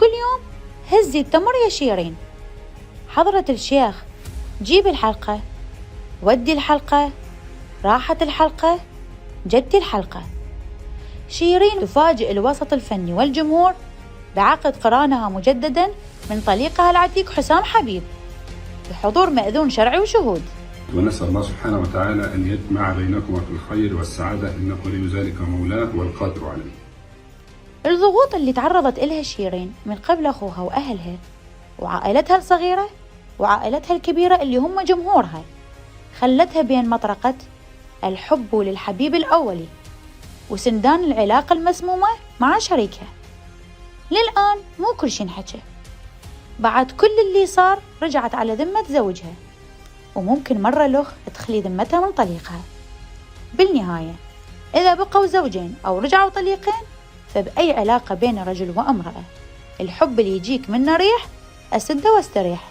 كل يوم هزي التمر يا شيرين. حضرة الشيخ جيبي الحلقة، ودي الحلقة، راحت الحلقة، جدي الحلقة. شيرين تفاجئ الوسط الفني والجمهور بعقد قرانها مجددا من طليقها العتيق حسام حبيب بحضور مأذون شرعي وشهود. ونسأل الله سبحانه وتعالى أن يجمع بينكما في الخير والسعادة، إنه ولي ذلك مولاه والقادر عليه. الضغوط اللي تعرضت إلها شيرين من قبل أخوها وأهلها وعائلتها الصغيرة وعائلتها الكبيرة اللي هم جمهورها خلتها بين مطرقة الحب للحبيب الأولي وسندان العلاقة المسمومة مع شريكها. للآن مو كل شي انحكى، بعد كل اللي صار رجعت على ذمة زوجها، وممكن مرة لخ تخلي ذمتها من طليقها. بالنهاية إذا بقوا زوجين أو رجعوا طليقين فبأي علاقة بين رجل وامرأة الحب اللي يجيك منه ريح أسده واستريح.